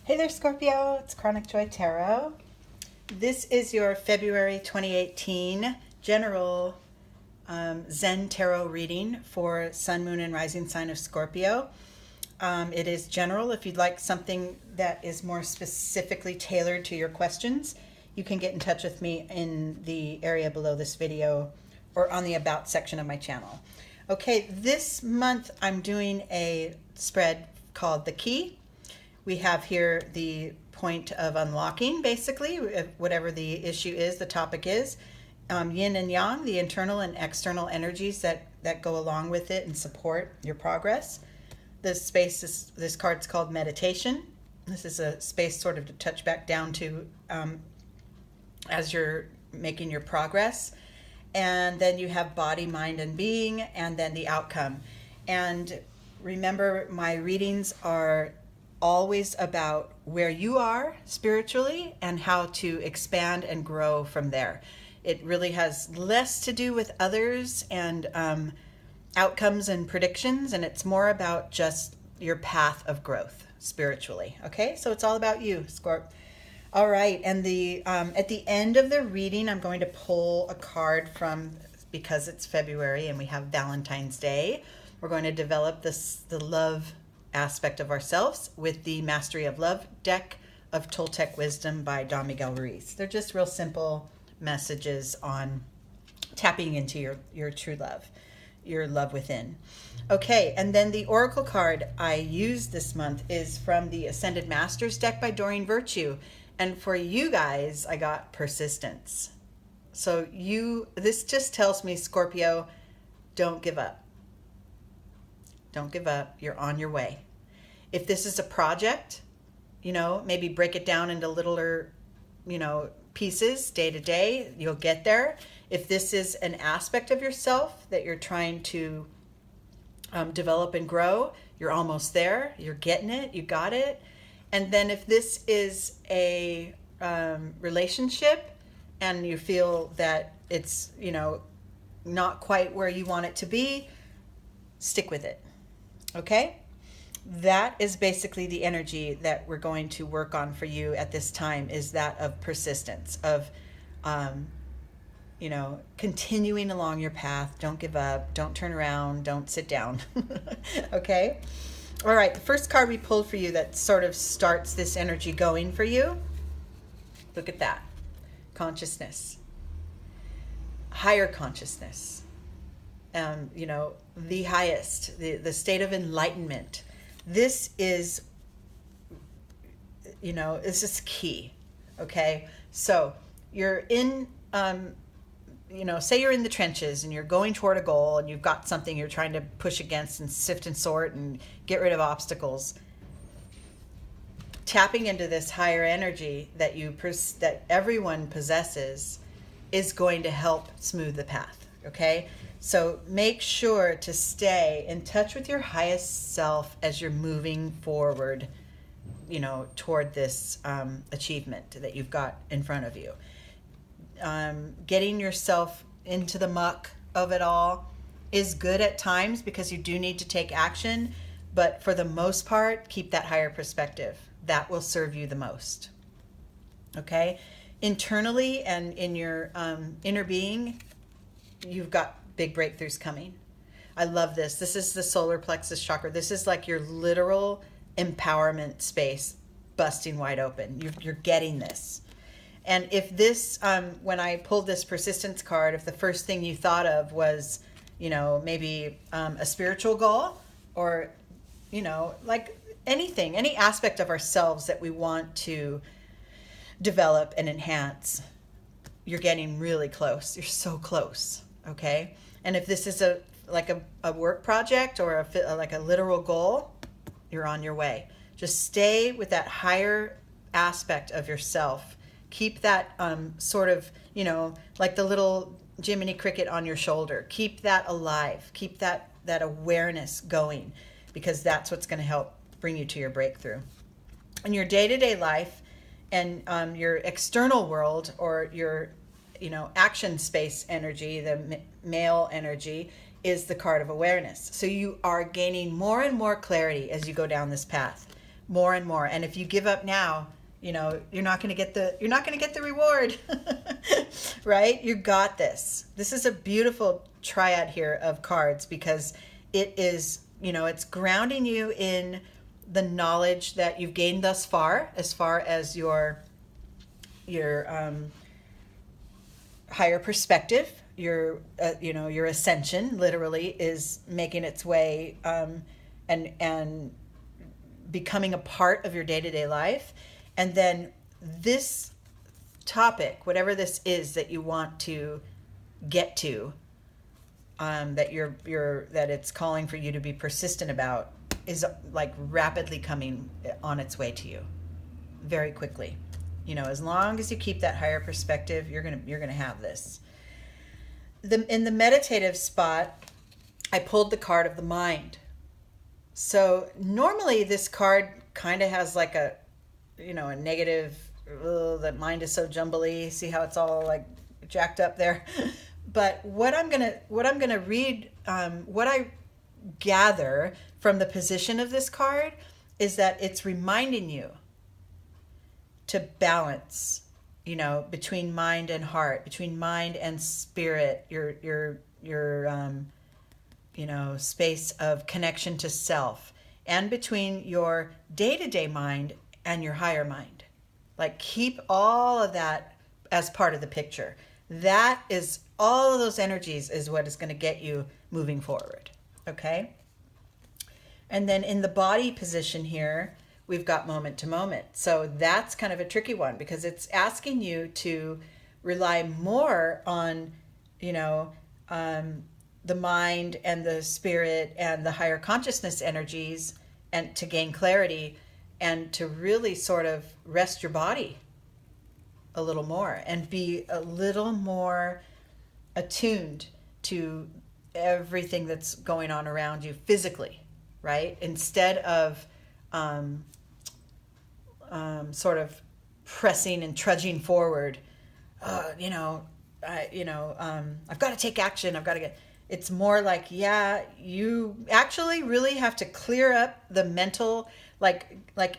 Hey there, Scorpio. It's Chronic Joy Tarot. This is your February 2018 general Zen Tarot reading for Sun, Moon, and Rising sign of Scorpio. It is general. If you'd like something that is more specifically tailored to your questions, you can get in touch with me in the area below this video or on the About section of my channel. Okay, this month I'm doing a spread called The Key. We have here the point of unlocking, basically, whatever the issue is, the topic is. Yin and yang, the internal and external energies that go along with it and support your progress. This card's called meditation. This is a space sort of to touch back down to as you're making your progress. And then you have body, mind, and being, and then the outcome. And remember, my readings are always about where you are spiritually and how to expand and grow from there. It really has less to do with others and outcomes and predictions, and it's more about just your path of growth spiritually. Okay, so it's all about you, Scorp. All right, and at the end of the reading, I'm going to pull a card from, because it's February and we have Valentine's Day, we're going to develop the love aspect of ourselves with the Mastery of Love deck of Toltec Wisdom by Don Miguel Ruiz. They're just real simple messages on tapping into your true love, your love within. Okay, and then the Oracle card I used this month is from the Ascended Masters deck by Doreen Virtue. And for you guys, I got persistence. So this just tells me, Scorpio, don't give up. Don't give up. You're on your way. If this is a project, maybe break it down into littler, pieces day to day. You'll get there. If this is an aspect of yourself that you're trying to develop and grow, you're almost there. You're getting it. You got it. And then if this is a relationship and you feel that it's, not quite where you want it to be, stick with it. Okay? That is basically the energy that we're going to work on for you at this time, is that of persistence, of, continuing along your path. Don't give up. Don't turn around. Don't sit down. Okay? All right, the first card we pulled for you that sort of starts this energy going for you. Look at that. Consciousness. Higher consciousness. The highest, the state of enlightenment. This is, this is key. Okay? So you're in, say you're in the trenches and you're going toward a goal and you've got something you're trying to push against and sift and sort and get rid of obstacles. Tapping into this higher energy that everyone possesses is going to help smooth the path. Okay? So make sure to stay in touch with your highest self as you're moving forward, toward this achievement that you've got in front of you. Getting yourself into the muck of it all is good at times because you do need to take action, but for the most part, keep that higher perspective. That will serve you the most. Okay? Internally and in your inner being, you've got big breakthroughs coming. I love this. This is the solar plexus chakra. This is like your literal empowerment space busting wide open. You're getting this. And if this, when I pulled this persistence card, if the first thing you thought of was, maybe a spiritual goal or, like anything, any aspect of ourselves that we want to develop and enhance, you're getting really close. You're so close. Okay. And if this is a work project or like a literal goal, you're on your way. Just stay with that higher aspect of yourself. Keep that sort of, like the little Jiminy Cricket on your shoulder. Keep that alive. Keep that awareness going, because that's what's going to help bring you to your breakthrough. In your day-to-day life and your external world, or your action space energy, the male energy, is the card of awareness. So you are gaining more and more clarity as you go down this path. more and more. And if you give up now, you know, you're not going to get the reward. Right? You got this. This is a beautiful triad here of cards because it is, you know, it's grounding you in the knowledge that you've gained thus far, as far as your higher perspective, your your ascension literally is making its way and becoming a part of your day-to-day life. And then this topic, whatever this is that you want to get to, that that it's calling for you to be persistent about, is like rapidly coming on its way to you very quickly. You know, as long as you keep that higher perspective, you're gonna have this. In the meditative spot, I pulled the card of the mind. So normally this card kind of has like a, you know, a negative, that mind is so jumbly. See how it's all like jacked up there? But what I'm gonna read, what I gather from the position of this card is that it's reminding you to balance, you know, between mind and heart, between mind and spirit, your you know, space of connection to self, and between your day-to-day mind and your higher mind. Like, keep all of that as part of the picture. That is, all of those energies is what is going to get you moving forward. Okay? And then in the body position here, we've got moment to moment. So that's kind of a tricky one because it's asking you to rely more on, you know, the mind and the spirit and the higher consciousness energies, and to gain clarity and to really sort of rest your body a little more and be a little more attuned to everything that's going on around you physically, right? Instead of sort of pressing and trudging forward, I've got to take action. It's more like, yeah, you actually really have to clear up the mental, like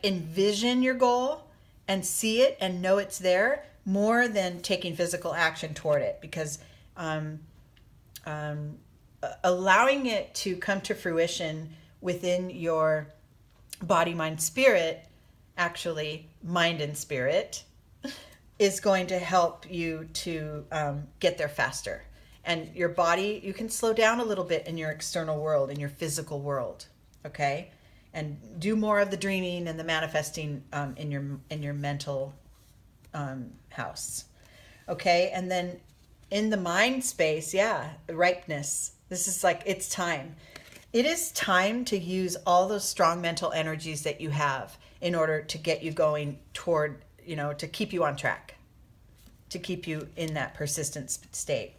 envision your goal and see it and know it's there, more than taking physical action toward it, because allowing it to come to fruition within your body, mind, spirit, actually mind and spirit, is going to help you to get there faster. And your body, you can slow down a little bit in your external world, in your physical world, okay? And do more of the dreaming and the manifesting in your mental house, okay? And then in the mind space, yeah, ripeness. This is like, it's time. It is time to use all those strong mental energies that you have in order to get you going toward, you know, to keep you on track, to keep you in that persistent state.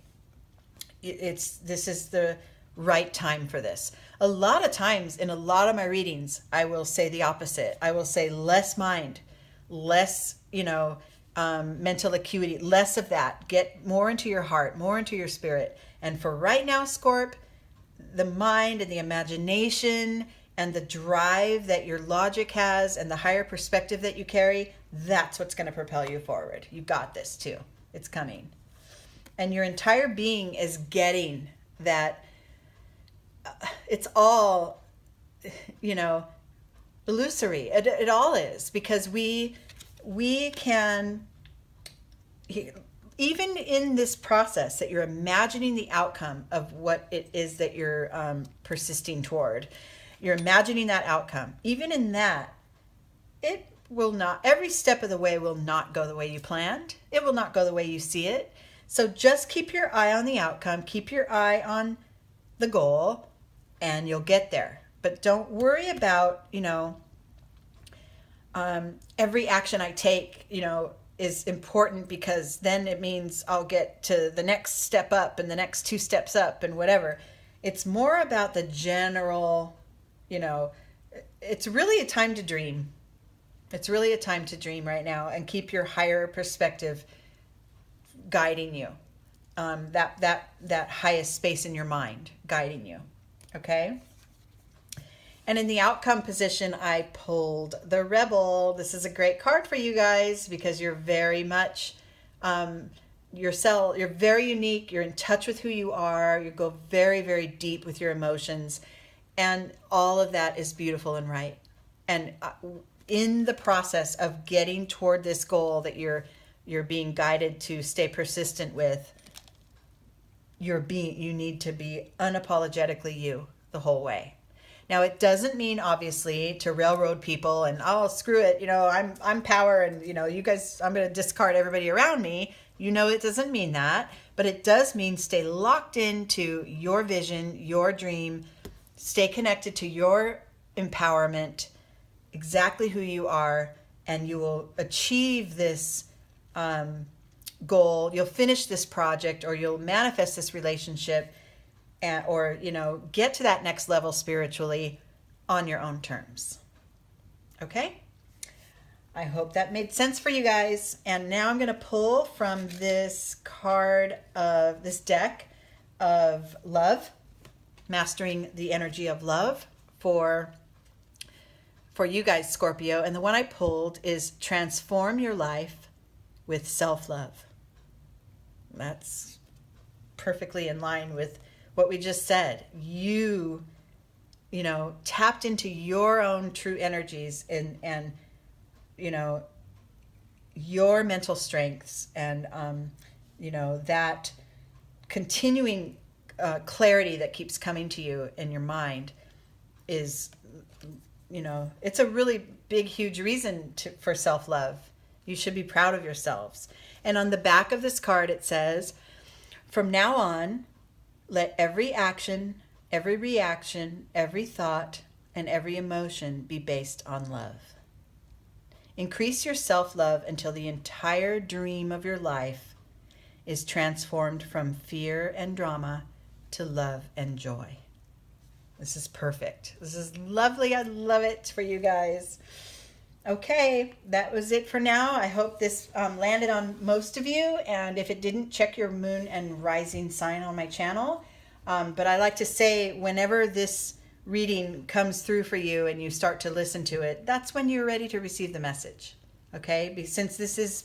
This is the right time for this. A lot of times in a lot of my readings, I will say the opposite. I will say less mind, less, mental acuity, less of that. Get more into your heart, more into your spirit. And for right now, Scorp, the mind and the imagination and the drive that your logic has and the higher perspective that you carry, that's what's going to propel you forward. You got this too. It's coming. And your entire being is getting that. It's all, illusory. It all is, because we can, even in this process that you're imagining the outcome of what it is that you're persisting toward, you're imagining that outcome. Even in that, it will not, every step of the way will not go the way you planned. It will not go the way you see it. So just keep your eye on the outcome, keep your eye on the goal, and you'll get there. But don't worry about, every action I take, is important, because then it means I'll get to the next step up and the next 2 steps up and whatever. It's more about the general, it's really a time to dream. It's really a time to dream right now, and keep your higher perspective guiding you. That highest space in your mind guiding you. Okay? And in the outcome position, I pulled the Rebel. This is a great card for you guys because you're very much yourself. You're very unique. You're in touch with who you are. You go very, very deep with your emotions. And all of that is beautiful and right. And in the process of getting toward this goal that you're being guided to stay persistent with, you need to be unapologetically you the whole way. Now, it doesn't mean, obviously, to railroad people and, oh, screw it, I'm power and, you guys, I'm going to discard everybody around me. It doesn't mean that, but it does mean stay locked into your vision, your dream, stay connected to your empowerment, exactly who you are, and you will achieve this goal. You'll finish this project, or you'll manifest this relationship, or get to that next level spiritually on your own terms. Okay? I hope that made sense for you guys. And now I'm going to pull from this deck of love, mastering the energy of love for you guys, Scorpio. And the one I pulled is transform your life with self-love. That's perfectly in line with what we just said. You tapped into your own true energies and your mental strengths and, that continuing clarity that keeps coming to you in your mind is, it's a really big, huge reason for self-love. You should be proud of yourselves. And on the back of this card, it says, from now on, let every action, every reaction, every thought, and every emotion be based on love. Increase your self-love until the entire dream of your life is transformed from fear and drama to love and joy. This is perfect. This is lovely. I love it for you guys. Okay, that was it for now. I hope this landed on most of you. And if it didn't, check your moon and rising sign on my channel. But I like to say, whenever this reading comes through for you and you start to listen to it, that's when you're ready to receive the message. Okay? Since this is,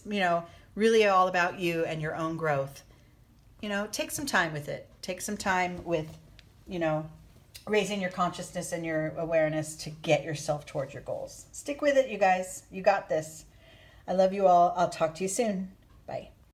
really all about you and your own growth, take some time with it. Take some time with, raising your consciousness and your awareness to get yourself towards your goals. Stick with it, you guys. You got this. I love you all. I'll talk to you soon. Bye.